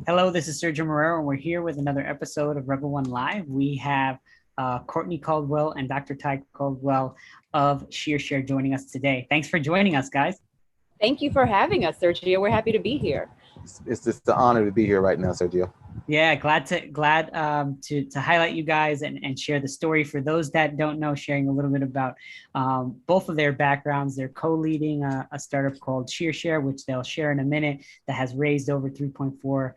Hello, this is Sergio Morero, and we're here with another episode of RBL1 Live. We have Courtney Caldwell and Dr. Ty Caldwell of Shearshare joining us today. Thanks for joining us, guys. Thank you for having us, Sergio. We're happy to be here. It's just an honor to be here right now, Sergio. Yeah, glad to highlight you guys and share the story. For those that don't know, sharing a little bit about both of their backgrounds. They're co-leading a startup called Shearshare, which they'll share in a minute, that has raised over $3.4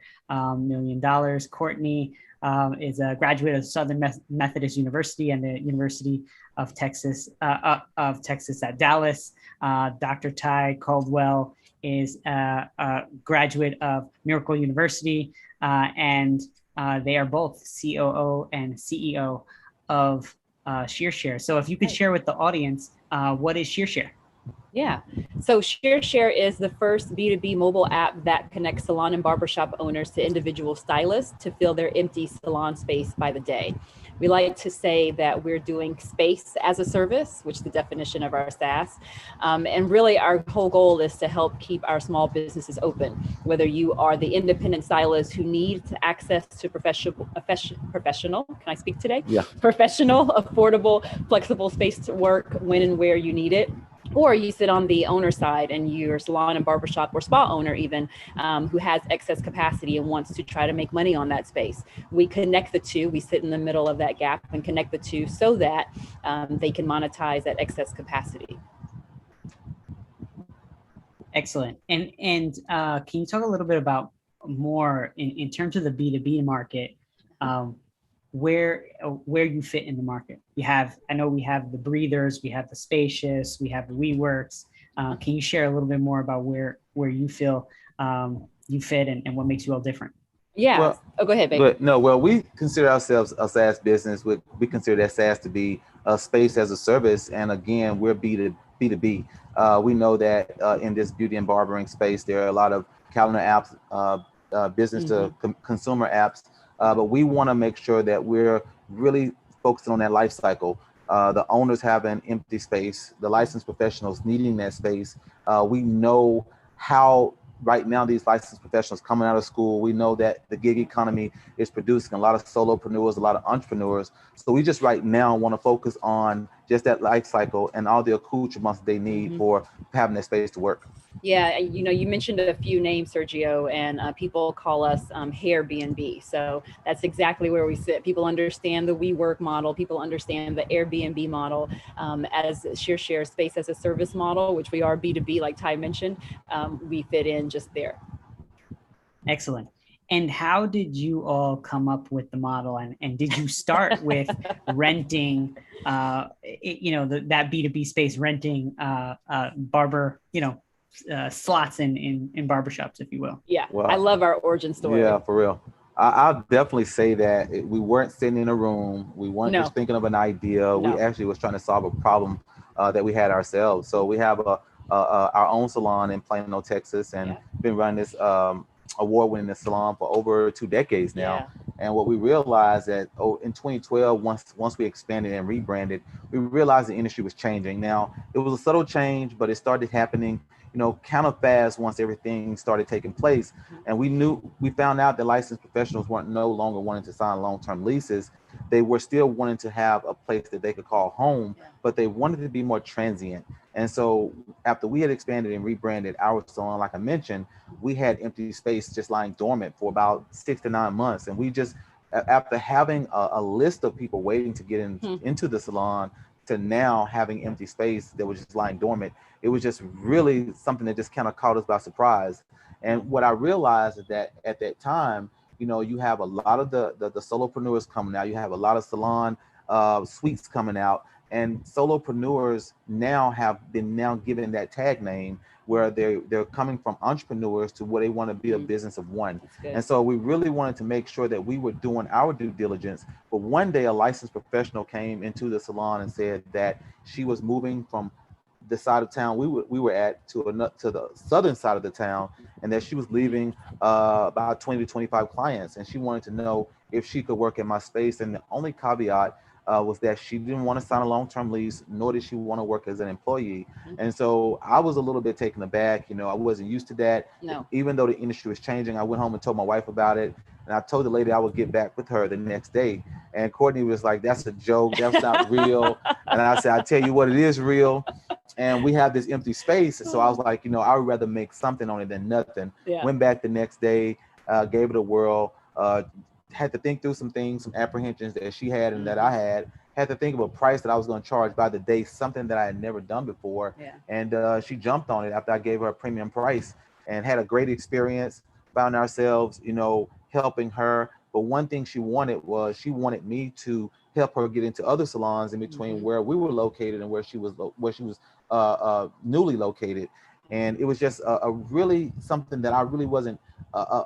million. Courtney is a graduate of Southern Methodist University and the University of Texas at Dallas. Dr. Ty Caldwell is a graduate of Miracle University, and they are both COO and CEO of Shearshare. So if you could share with the audience, what is Shearshare? Yeah, so Shareshare is the first B2B mobile app that connects salon and barbershop owners to individual stylists to fill their empty salon space by the day. We like to say that we're doing space as a service, which is the definition of our SaaS. And really our whole goal is to help keep our small businesses open, whether you are the independent stylist who needs access to professional, can I speak today? Yeah. Professional, affordable, flexible space to work when and where you need it. Or you sit on the owner side and you're a salon and barbershop or spa owner even who has excess capacity and wants to try to make money on that space. We connect the two. We sit in the middle of that gap and connect the two so that they can monetize that excess capacity. Excellent. And can you talk a little bit about more in terms of the B2B market, where you fit in the market? I know we have the breathers, we have the spacious, we have the WeWorks. Can you share a little bit more about where you feel you fit and what makes you all different? Yeah. Well, go ahead, baby. Well, we consider ourselves a SaaS business. We consider that SaaS to be a space as a service. And again, we're B2B. We know that in this beauty and barbering space, there are a lot of calendar apps, business to consumer apps. But we want to make sure that we're really focusing on that life cycle. The owners have an empty space, the licensed professionals needing that space. We know how right now these licensed professionals coming out of school, we know that the gig economy is producing a lot of solopreneurs, a lot of entrepreneurs. So we just right now want to focus on just that life cycle and all the accoutrements they need for having that space to work. Yeah, you mentioned a few names, Sergio, and people call us Airbnb. So that's exactly where we sit. People understand the WeWork model. People understand the Airbnb model as Shearshare space as a service model, which we are B2B, like Ty mentioned. We fit in just there. Excellent. And how did you all come up with the model? And did you start with renting, that B2B space, renting barber, slots in barbershops, if you will? Yeah, well, I love our origin story. Yeah, for real. I'll definitely say that we weren't sitting in a room. We weren't just thinking of an idea. No. We actually was trying to solve a problem that we had ourselves. So we have our own salon in Plano, Texas, and been running this award-winning salon for over 2 decades now. Yeah. And what we realized that in 2012, once we expanded and rebranded, we realized the industry was changing. Now, it was a subtle change, but it started happening kind of fast once everything started taking place. And we found out that licensed professionals weren't no longer wanting to sign long-term leases. They were still wanting to have a place that they could call home, but they wanted to be more transient. And so after we had expanded and rebranded our salon, like I mentioned, we had empty space just lying dormant for about 6 to 9 months. And we just, after having a list of people waiting to get into the salon, to now having empty space that was just lying dormant, it was just really something that just kind of caught us by surprise. And what I realized is that at that time, you have a lot of the solopreneurs coming out. You have a lot of salon suites coming out, and solopreneurs have been given that tag name where they're coming from entrepreneurs to where they want to be a business of one. And so we really wanted to make sure that we were doing our due diligence. But one day a licensed professional came into the salon and said that she was moving from the side of town we were at to the southern side of the town, and that she was leaving about 20 to 25 clients, and she wanted to know if she could work in my space. And the only caveat was that she didn't want to sign a long-term lease, nor did she want to work as an employee. And so I was a little bit taken aback. You know, I wasn't used to that. No. Even though the industry was changing, I went home and told my wife about it. And I told the lady I would get back with her the next day. And Courtney was like, that's a joke. That's not real. And I said, I tell you what, it is real. And we have this empty space. So I was like, you know, I would rather make something on it than nothing. Yeah. Went back the next day, gave it a whirl, had to think through some things, some apprehensions that she had and that I had to think of a price that I was going to charge by the day, something that I had never done before. Yeah. And she jumped on it after I gave her a premium price and had a great experience, found ourselves, you know, helping her. But one thing she wanted me to help her get into other salons in between where we were located and where she was newly located. And it was just a really something that I really wasn't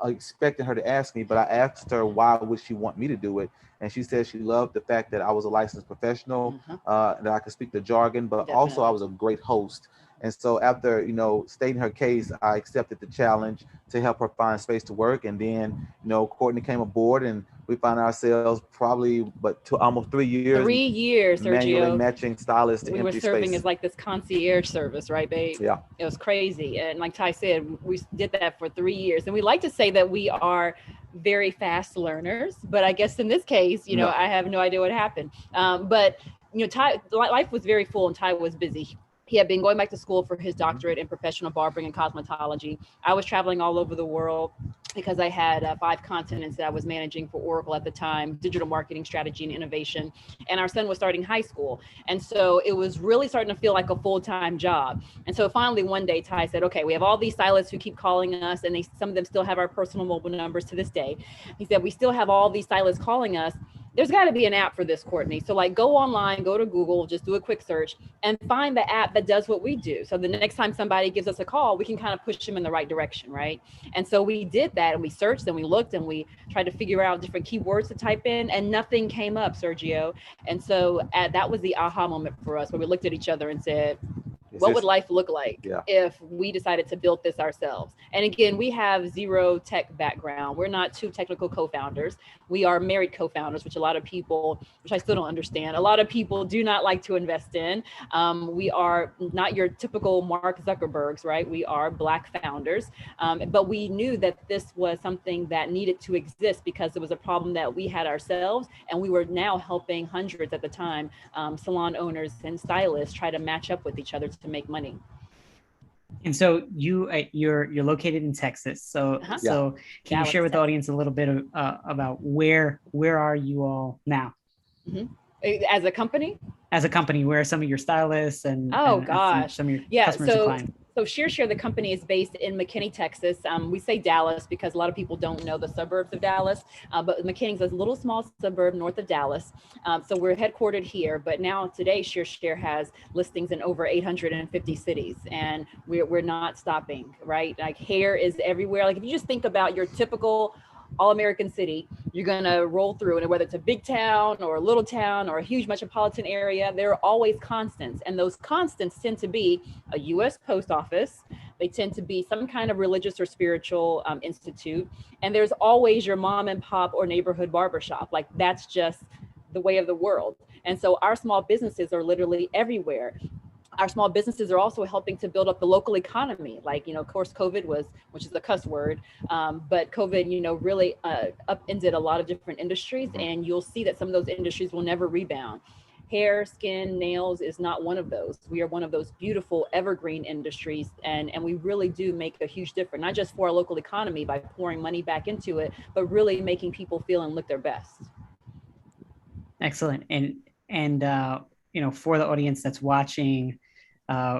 expecting her to ask me, but I asked her why would she want me to do it. And she said she loved the fact that I was a licensed professional, that I could speak the jargon, but also I was a great host. And so after, you know, stating her case, I accepted the challenge to help her find space to work. And then, you know, Courtney came aboard and we found ourselves probably, almost 3 years. 3 years, manually Sergio. matching stylists to We empty were serving space. as like this concierge service, right, babe? Yeah. It was crazy. And like Ty said, we did that for 3 years. And we like to say that we are very fast learners, but I guess in this case, you know, I have no idea what happened. But, you know, Ty, life was very full and Ty was busy. He had been going back to school for his doctorate in professional barbering and cosmetology. I was traveling all over the world because I had 5 continents that I was managing for Oracle at the time, digital marketing strategy and innovation. And our son was starting high school. And so it was really starting to feel like a full-time job. And so finally one day, Ty said, okay, we have all these stylists who keep calling us and some of them still have our personal mobile numbers to this day. He said, we still have all these stylists calling us. There's got to be an app for this, Courtney. So like go online, go to Google, just do a quick search and find the app that does what we do. So the next time somebody gives us a call, we can kind of push them in the right direction, right? And so we did that and we searched and we looked and we tried to figure out different keywords to type in and nothing came up, Sergio. And so that was the aha moment for us where we looked at each other and said, what would life look like if we decided to build this ourselves? And again, we have zero tech background. We're not 2 technical co-founders. We are married co-founders, which a lot of people, which I still don't understand, a lot of people do not like to invest in. We are not your typical Mark Zuckerbergs, right? We are Black founders. But we knew that this was something that needed to exist because it was a problem that we had ourselves. And we were now helping hundreds at the time, salon owners and stylists try to match up with each other to make money. And so you're located in Texas. So so can you share with the audience a little bit of, about where are you all now? As a company? As a company, where are some of your stylists and some of your customers and clients? So Shearshare, the company, is based in McKinney, Texas. We say Dallas because a lot of people don't know the suburbs of Dallas, but McKinney's a little small suburb north of Dallas. So we're headquartered here, but now today Shearshare has listings in over 850 cities and we're not stopping, right? Like hair is everywhere. Like if you just think about your typical all-American city, you're gonna roll through, and whether it's a big town or a little town or a huge metropolitan area, there are always constants, and those constants tend to be a U.S. post office. They tend to be some kind of religious or spiritual institute, and there's always your mom and pop or neighborhood barbershop. Like that's just the way of the world. And so our small businesses are literally everywhere. Our small businesses are also helping to build up the local economy. Like, you know, of course, COVID which is a cuss word, but COVID, you know, really upended a lot of different industries. And you'll see that some of those industries will never rebound. Hair, skin, nails is not one of those. We are one of those beautiful evergreen industries. And we really do make a huge difference, not just for our local economy by pouring money back into it, but really making people feel and look their best. Excellent. And you know, for the audience that's watching,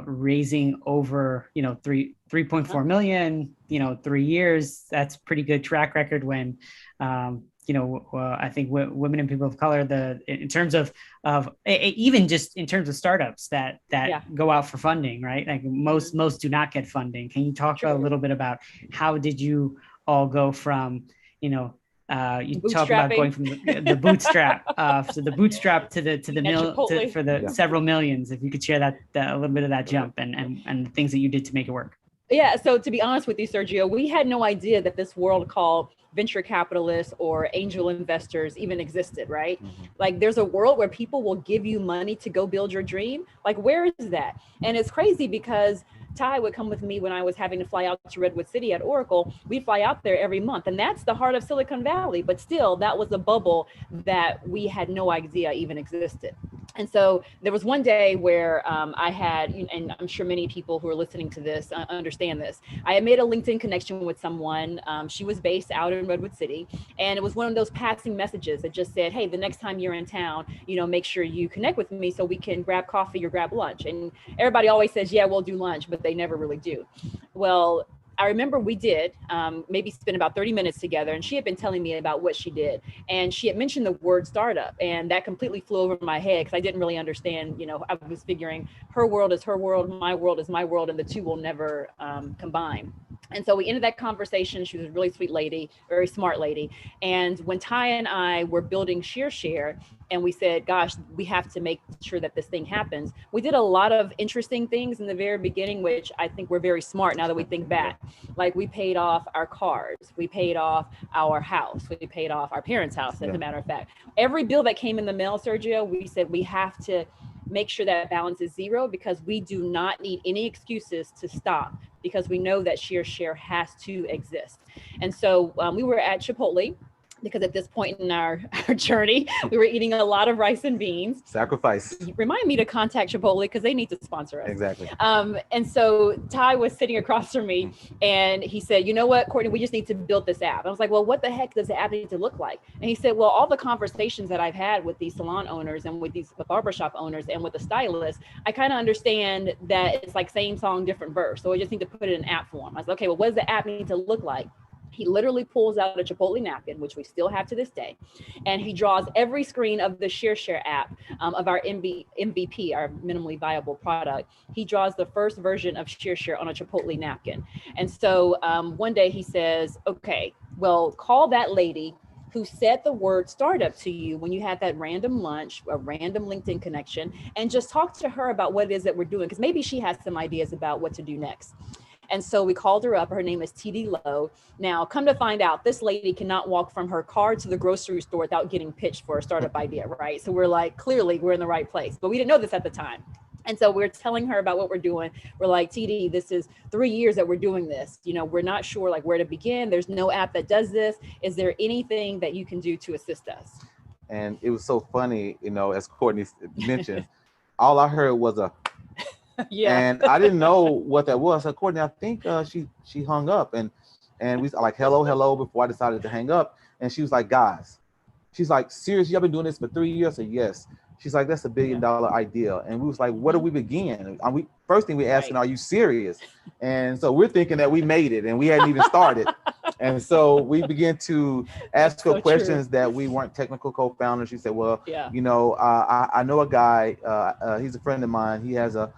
raising over, you know, 3.4 million, you know, 3 years, that's pretty good track record when, you know, I think women and people of color, in terms of even just in terms of startups that go out for funding, right? Like most do not get funding. Can you talk a little bit about how did you all go from, you know, you talk about going from the bootstrap, so the bootstrap to the several millions. If you could share that a little bit of that jump and the things that you did to make it work. Yeah. So to be honest with you, Sergio, we had no idea that this world called venture capitalists or angel investors even existed, right? Like there's a world where people will give you money to go build your dream. Like, where is that? And it's crazy because Ty would come with me when I was having to fly out to Redwood City at Oracle. We fly out there every month, and that's the heart of Silicon Valley. But still, that was a bubble that we had no idea even existed. And so there was one day where I had, and I'm sure many people who are listening to this understand this. I had made a LinkedIn connection with someone. She was based out in Redwood City, and it was one of those passing messages that just said, hey, the next time you're in town, make sure you connect with me so we can grab coffee or grab lunch. And everybody always says, yeah, we'll do lunch, but they never really do. Well, I remember we did maybe spend about 30 minutes together, and she had been telling me about what she did. And she had mentioned the word startup, and that completely flew over my head because I didn't really understand, I was figuring her world is her world, my world is my world, and the two will never combine. And so we ended that conversation. She was a really sweet lady, very smart lady. And when Ty and I were building Shearshare, and we said, gosh, we have to make sure that this thing happens, we did a lot of interesting things in the very beginning, which I think we're very smart now that we think back. Like, we paid off our cars, we paid off our house, we paid off our parents' house, as a matter of fact. Every bill that came in the mail, Sergio, we said we have to make sure that balance is zero, because we do not need any excuses to stop, because we know that Shearshare has to exist. And so we were at Chipotle, because at this point in our journey, we were eating a lot of rice and beans. Sacrifice. Remind me to contact Chipotle because they need to sponsor us. Exactly. And so Ty was sitting across from me, and he said, you know what, Courtney, we just need to build this app. I was like, well, what the heck does the app need to look like? And he said, well, all the conversations that I've had with these salon owners and with these barbershop owners and with the stylists, I kind of understand that it's like same song, different verse. So we just need to put it in app form. I was like, okay, well, what does the app need to look like? He literally pulls out a Chipotle napkin, which we still have to this day, and he draws every screen of the Shearshare app of our MVP, our minimally viable product. He draws the first version of Shearshare on a Chipotle napkin. And so one day he says, okay, well, call that lady who said the word startup to you when you had that random lunch, a random LinkedIn connection, and just talk to her about what it is that we're doing, because maybe she has some ideas about what to do next. And so we called her up. Her name is TD Lowe. Now, come to find out, this lady cannot walk from her car to the grocery store without getting pitched for a startup idea, right? So we're like, clearly we're in the right place, but we didn't know this at the time. And so we're telling her about what we're doing. We're like, TD, this is 3 years that we're doing this. We're not sure like where to begin. There's no app that does this. Is there anything that you can do to assist us? And it was so funny, as Courtney mentioned, all I heard was a yeah. And I didn't know what that was. So Courtney, I think she hung up, and we like hello before I decided to hang up. And she was like, guys, she's like, seriously, I've been doing this for 3 years. I said, yes. She's like, that's $1 billion idea. And we was like, where do we begin? First thing we asking, are you serious? And so we're thinking that we made it and we hadn't even started. And so we began to ask her questions that we weren't technical co-founders. She said, well, I know a guy, he's a friend of mine. He has a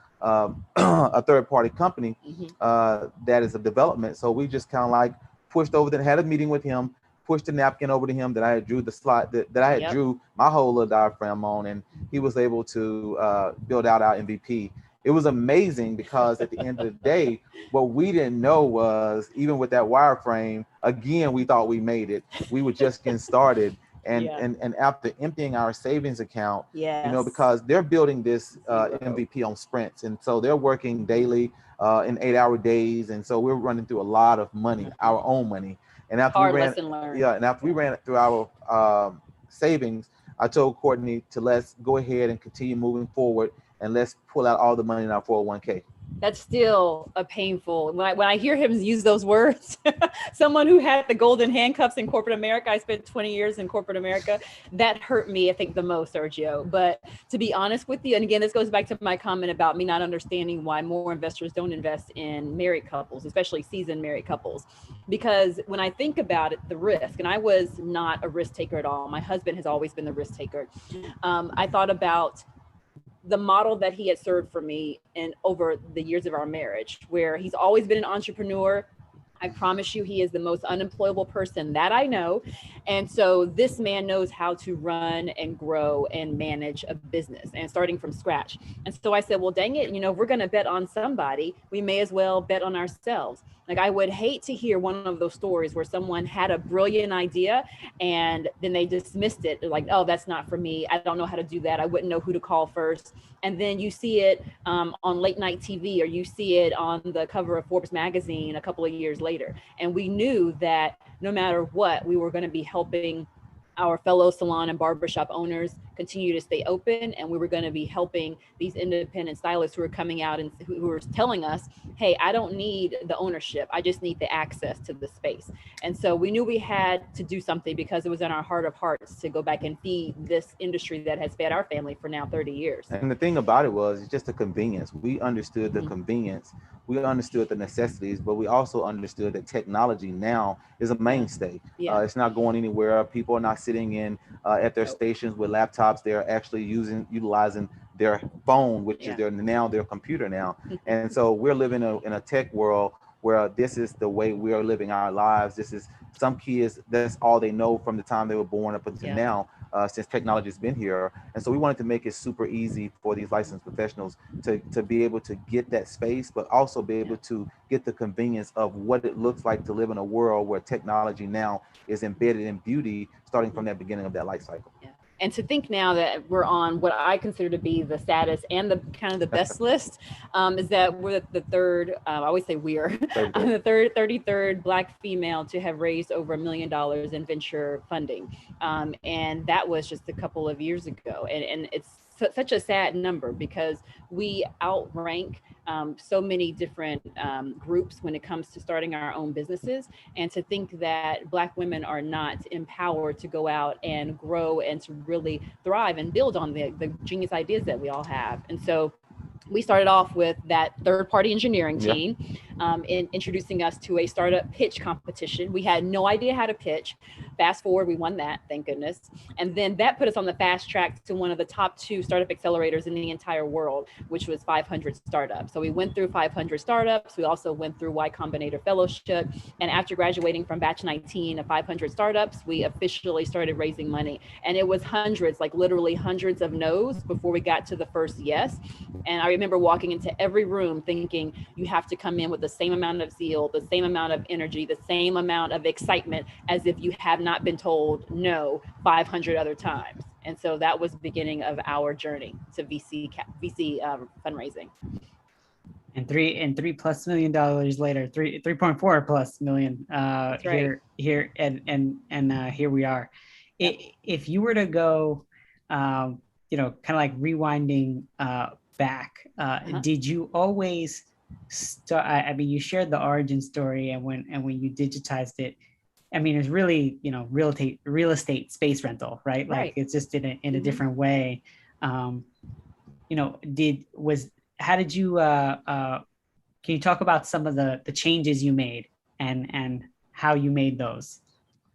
third-party company that is a development. So we just kind of like pushed over there, had a meeting with him, pushed the napkin over to him that I had drew the slot that I had drew my whole little diaphragm on, and he was able to build out our MVP. It was amazing because at the end of the day, what we didn't know was, even with that wireframe, again, we thought we made it. We were just getting started. And after emptying our savings account, because they're building this MVP on sprints, and so they're working daily in 8-hour days, and so we're running through a lot of money, our own money. And after we ran it through our savings, I told Courtney to let's go ahead and continue moving forward, and let's pull out all the money in our 401k. That's still a painful, when I hear him use those words, someone who had the golden handcuffs in corporate America, I spent 20 years in corporate America, that hurt me, I think, the most, Sergio. But to be honest with you, and again, this goes back to my comment about me not understanding why more investors don't invest in married couples, especially seasoned married couples. Because when I think about it, the risk, and I was not a risk taker at all. My husband has always been the risk taker. I thought about the model that he had served for me and over the years of our marriage, where he's always been an entrepreneur. I promise you, he is the most unemployable person that I know. And so this man knows how to run and grow and manage a business, and starting from scratch. And so I said, well, dang it, if we're going to bet on somebody, we may as well bet on ourselves. Like, I would hate to hear one of those stories where someone had a brilliant idea and then they dismissed it. They're like, oh, that's not for me. I don't know how to do that. I wouldn't know who to call first. And then you see it on late night TV, or you see it on the cover of Forbes magazine a couple of years later. And we knew that no matter what, we were going to be helping our fellow salon and barbershop owners continue to stay open. And we were going to be helping these independent stylists who are coming out and who were telling us, hey, I don't need the ownership. I just need the access to the space. And so we knew we had to do something, because it was in our heart of hearts to go back and feed this industry that has fed our family for now 30 years. And the thing about it was, it's just the convenience. We understood the convenience. We understood the necessities, but we also understood that technology now is a mainstay. It's not going anywhere. People are not sitting in at their stations with laptops. They're actually utilizing their phone, which is their computer now. And so we're living in a tech world where this is the way we are living our lives. This is, some kids, that's all they know from the time they were born up until now, since technology has been here. And so we wanted to make it super easy for these licensed professionals to be able to get that space, but also be able to get the convenience of what it looks like to live in a world where technology now is embedded in beauty, starting from that beginning of that life cycle. And to think now that we're on what I consider to be the saddest and the kind of the best list, is that we're the third, I always say we are, the 33rd Black female to have raised over $1 million in venture funding. And that was just a couple of years ago. And it's such a sad number, because we outrank so many different groups when it comes to starting our own businesses. And to think that Black women are not empowered to go out and grow and to really thrive and build on the genius ideas that we all have. And so we started off with that third-party engineering team in introducing us to a startup pitch competition. We had no idea how to pitch. Fast forward, we won that, thank goodness. And then that put us on the fast track to one of the top 2 startup accelerators in the entire world, which was 500 startups. So we went through 500 startups. We also went through Y Combinator Fellowship. And after graduating from batch 19 of 500 startups, we officially started raising money. And it was hundreds, like literally hundreds of no's before we got to the first yes. And I remember walking into every room thinking, you have to come in with the same amount of zeal, the same amount of energy, the same amount of excitement as if you have not been told no 500 other times. And so that was the beginning of our journey to VC fundraising. And $3+ million later, 3.4 plus million. That's right. Here we are. Yep. If you were to go, kind of like rewinding back, did you always start? I mean, you shared the origin story, and when you digitized it, I mean, it's really, real estate space rental, right? Like it's just in a different way. How did you, can you talk about some of the changes you made and how you made those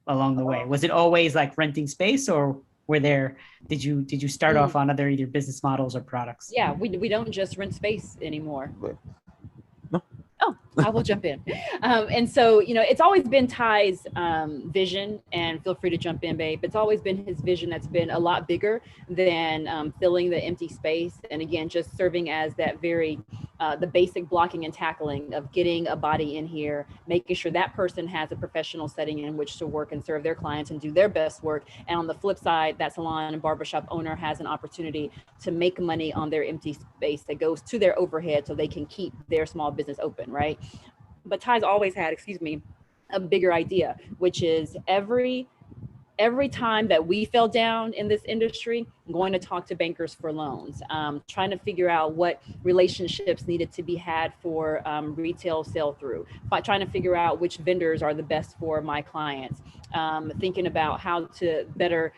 along the way? Was it always like renting space, or did you start off on other either business models or products? Yeah, we don't just rent space anymore. Oh, I will jump in. And so, it's always been Ty's vision, and feel free to jump in, babe. It's always been his vision that's been a lot bigger than filling the empty space. And again, just serving as that very, the basic blocking and tackling of getting a body in here, making sure that person has a professional setting in which to work and serve their clients and do their best work. And on the flip side, that salon and barbershop owner has an opportunity to make money on their empty space that goes to their overhead so they can keep their small business open, right? But Ty's always had, a bigger idea, which is every time that we fell down in this industry, I'm going to talk to bankers for loans, trying to figure out what relationships needed to be had for retail sell through, trying to figure out which vendors are the best for my clients, thinking about how to better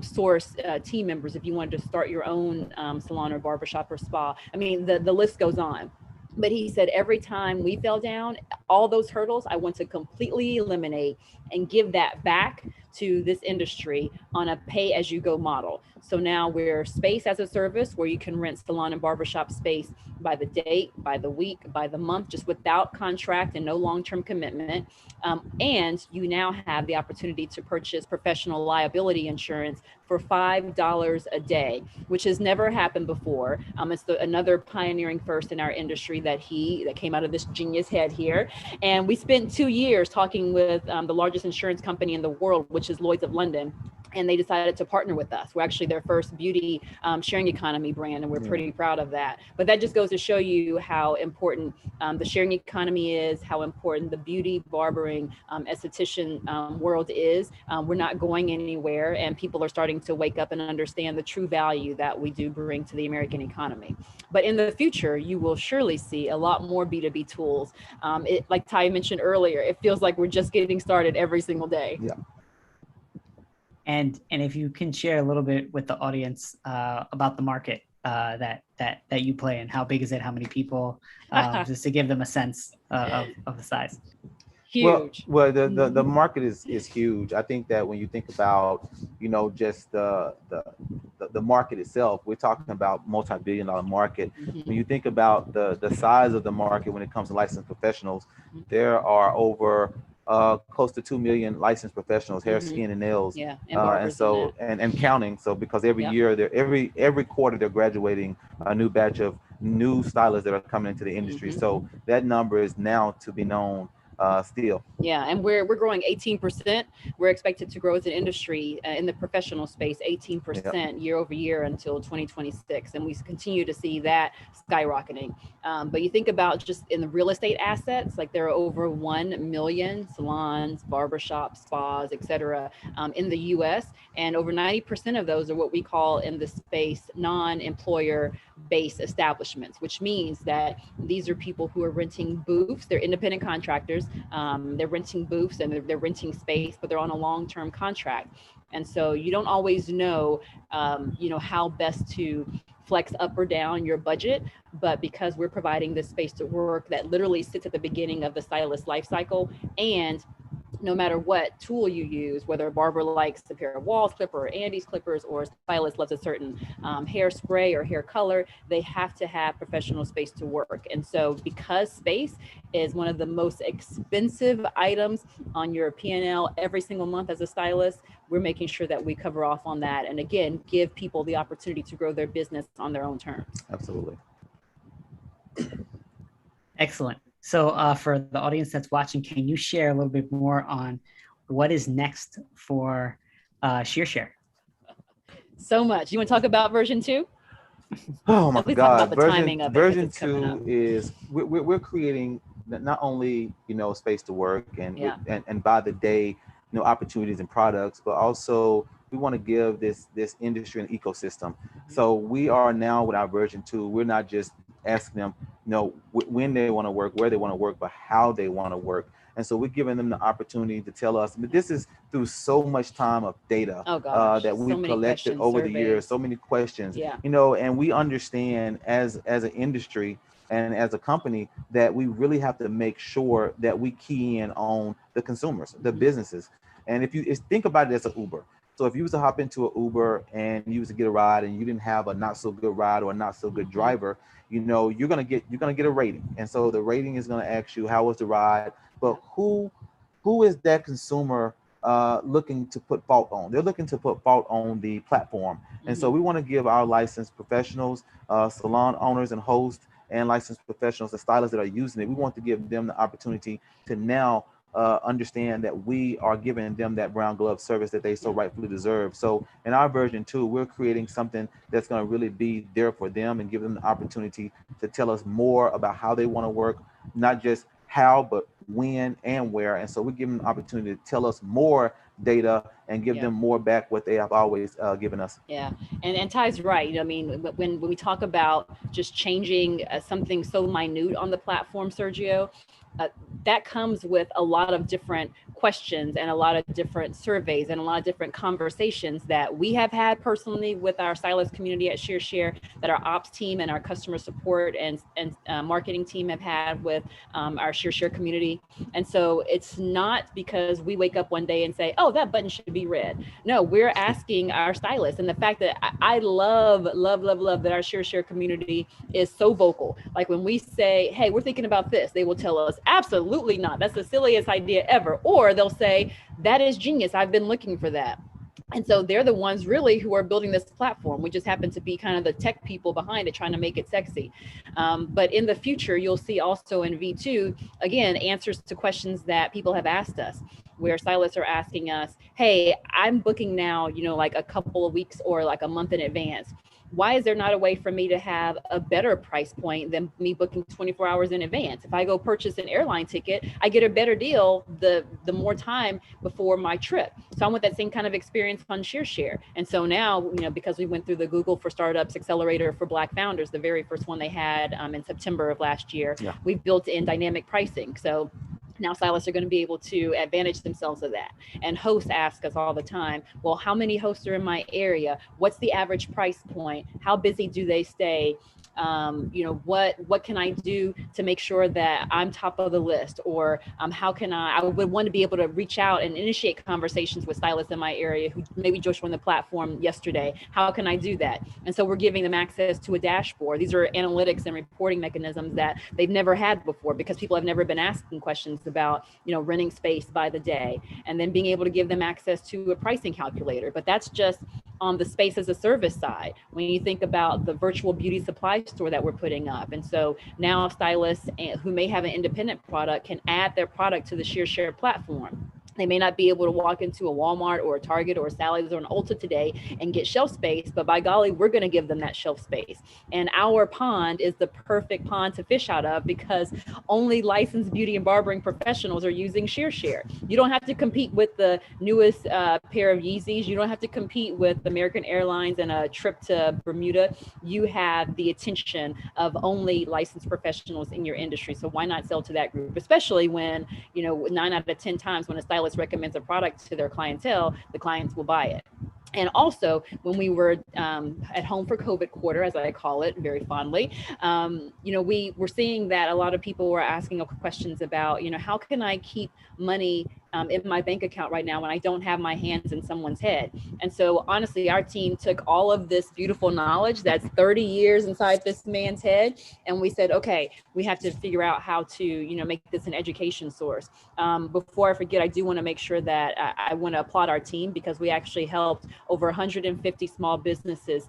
source team members if you wanted to start your own salon or barbershop or spa. I mean, the list goes on. But he said, every time we fell down, all those hurdles, I want to completely eliminate and give that back to this industry on a pay-as-you-go model. So now we're space as a service where you can rent salon and barbershop space by the day, by the week, by the month, just without contract and no long-term commitment. And you now have the opportunity to purchase professional liability insurance for $5 a day, which has never happened before. It's another pioneering first in our industry that came out of this genius head here. And we spent 2 years talking with the largest insurance company in the world, which is Lloyd's of London. And they decided to partner with us. We're actually their first beauty sharing economy brand, and we're pretty proud of that. But that just goes to show you how important the sharing economy is, how important the beauty, barbering, esthetician world is. We're not going anywhere, and people are starting to wake up and understand the true value that we do bring to the American economy. But in the future, you will surely see a lot more B2B tools. Like Ty mentioned earlier, it feels like we're just getting started every single day. Yeah. And if you can share a little bit with the audience about the market that you play in, how big is it, how many people, just to give them a sense of the size. Huge. Well, the market is huge. I think that when you think about, just the market itself, we're talking about multi-billion-dollar market. When you think about the size of the market when it comes to licensed professionals, there are over close to 2 million licensed professionals, hair, skin, and nails, and counting. So because every year, every quarter, they're graduating a new batch of new stylists that are coming into the industry. So that number is now to be known still. Yeah, and we're growing 18%. We're expected to grow as an industry in the professional space 18% year over year until 2026, and we continue to see that skyrocketing. But you think about just in the real estate assets, like there are over 1 million salons, barbershops, spas, etc. In the U.S., and over 90% of those are what we call in the space non-employer based establishments, which means that these are people who are renting booths. They're independent contractors. They're renting booths and they're renting space, but they're on a long-term contract. And so you don't always know, how best to flex up or down your budget, but because we're providing this space to work that literally sits at the beginning of the stylist life cycle, and no matter what tool you use, whether a barber likes a pair of Walls clipper or Andy's clippers, or a stylist loves a certain hairspray or hair color, they have to have professional space to work. And so because space is one of the most expensive items on your P&L every single month as a stylist, we're making sure that we cover off on that. And again, give people the opportunity to grow their business on their own terms. Absolutely. Excellent. So for the audience that's watching, can you share a little bit more on what is next for Shearshare? So much. You want to talk about version 2? Oh my God! Version 2 is we're creating not only space to work and by the day opportunities and products, but also we want to give this industry an ecosystem. So we are now with our version 2. We're not just asking them when they want to work, where they want to work, but how they want to work. And so we're giving them the opportunity to tell us. But this is through so much time of data that we've collected over the years, so many questions, and we understand as an industry and as a company that we really have to make sure that we key in on the consumers, the businesses. And if you think about it as an Uber. So if you was to hop into an Uber and you was to get a ride and you didn't have a not so good ride or a not so good driver, you're gonna get a rating. And so the rating is gonna ask you, how was the ride? But who is that consumer looking to put fault on? They're looking to put fault on the platform. And so we want to give our licensed professionals, salon owners and hosts, and licensed professionals and stylists that are using it, we want to give them the opportunity to now understand that we are giving them that brown glove service that they so rightfully deserve. So in our version 2, we're creating something that's going to really be there for them and give them the opportunity to tell us more about how they want to work, not just how, but when and where. And so we give them the opportunity to tell us more data and give them more back what they have always given us. Yeah, and Ty's right. I mean, when we talk about just changing something so minute on the platform, Sergio, that comes with a lot of different questions and a lot of different surveys and a lot of different conversations that we have had personally with our stylist community at Shearshare, that our ops team and our customer support and marketing team have had with our Shearshare community. And so it's not because we wake up one day and say, oh, that button should be red. No, we're asking our stylists. And the fact that I love that our Shearshare community is so vocal. Like when we say, hey, we're thinking about this, they will tell us, absolutely not. That's the silliest idea ever. Or they'll say, that is genius. I've been looking for that. And so they're the ones really who are building this platform. We just happen to be kind of the tech people behind it, trying to make it sexy. But in the future, you'll see also in V2, again, answers to questions that people have asked us, where stylists are asking us, hey, I'm booking now, like a couple of weeks or like a month in advance. Why is there not a way for me to have a better price point than me booking 24 hours in advance? If I go purchase an airline ticket, I get a better deal the more time before my trip. So I want that same kind of experience on Shearshare. And so now, because we went through the Google for Startups Accelerator for Black Founders, the very first one they had in September of last year, we built in dynamic pricing. So now stylists are going to be able to advantage themselves of that. And hosts ask us all the time, well, how many hosts are in my area? What's the average price point? How busy do they stay? What can I do to make sure that I'm top of the list? Or how can I would want to be able to reach out and initiate conversations with stylists in my area who maybe just joined the platform yesterday. How can I do that? And so we're giving them access to a dashboard. These are analytics and reporting mechanisms that they've never had before, because people have never been asking questions about, renting space by the day, and then being able to give them access to a pricing calculator. But that's just on the space as a service side. When you think about the virtual beauty supply store that we're putting up. And so now stylists who may have an independent product can add their product to the Shearshare platform. They may not be able to walk into a Walmart or a Target or a Sally's or an Ulta today and get shelf space, but by golly, we're going to give them that shelf space. And our pond is the perfect pond to fish out of, because only licensed beauty and barbering professionals are using Shearshare. You don't have to compete with the newest pair of Yeezys. You don't have to compete with American Airlines and a trip to Bermuda. You have the attention of only licensed professionals in your industry. So why not sell to that group? Especially when, 9 out of 10 times when a stylist recommends a product to their clientele, the clients will buy it. And also, when we were at home for COVID quarter, as I call it very fondly, we were seeing that a lot of people were asking questions about, how can I keep money in my bank account right now when I don't have my hands in someone's head? And so honestly, our team took all of this beautiful knowledge that's 30 years inside this man's head, and we said, okay, we have to figure out how to, make this an education source. Before I forget, I do want to make sure that I want to applaud our team, because we actually helped over 150 small businesses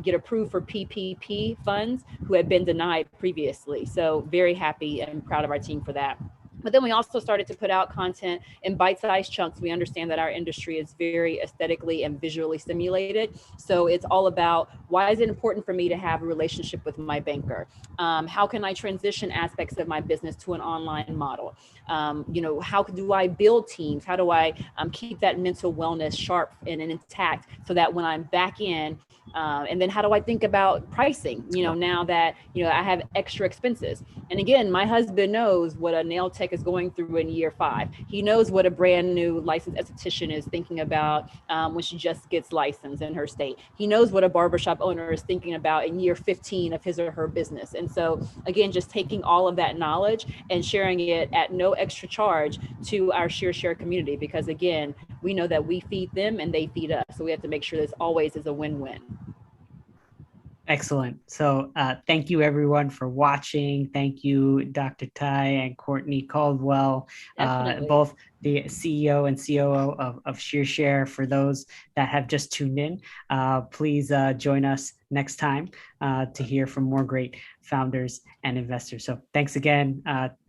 get approved for PPP funds who had been denied previously. So very happy and proud of our team for that. But then we also started to put out content in bite-sized chunks. We understand that our industry is very aesthetically and visually stimulated. So it's all about, why is it important for me to have a relationship with my banker? How can I transition aspects of my business to an online model? How do I build teams? How do I keep that mental wellness sharp and intact, so that when I'm back in, and then how do I think about pricing, now that, I have extra expenses? And again, my husband knows what a nail tech is going through in year 5. He knows what a brand new licensed esthetician is thinking about when she just gets licensed in her state. He knows what a barbershop owner is thinking about in year 15 of his or her business. And so again, just taking all of that knowledge and sharing it at no extra charge to our Shearshare community, because again, we know that we feed them and they feed us. So we have to make sure this always is a win-win. Excellent. So thank you everyone for watching. Thank you, Dr. Ty and Courtney Caldwell, both the CEO and COO of Shearshare. For those that have just tuned in, please join us next time to hear from more great founders and investors. So thanks again,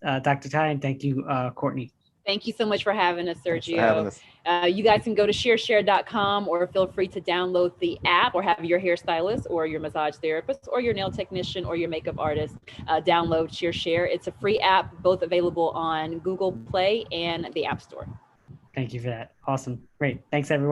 Dr. Ty, and thank you, Courtney. Thank you so much for having us, Sergio. You guys can go to shearshare.com, or feel free to download the app, or have your hairstylist or your massage therapist or your nail technician or your makeup artist download Shearshare. It's a free app, both available on Google Play and the App Store. Thank you for that. Awesome. Great. Thanks, everyone.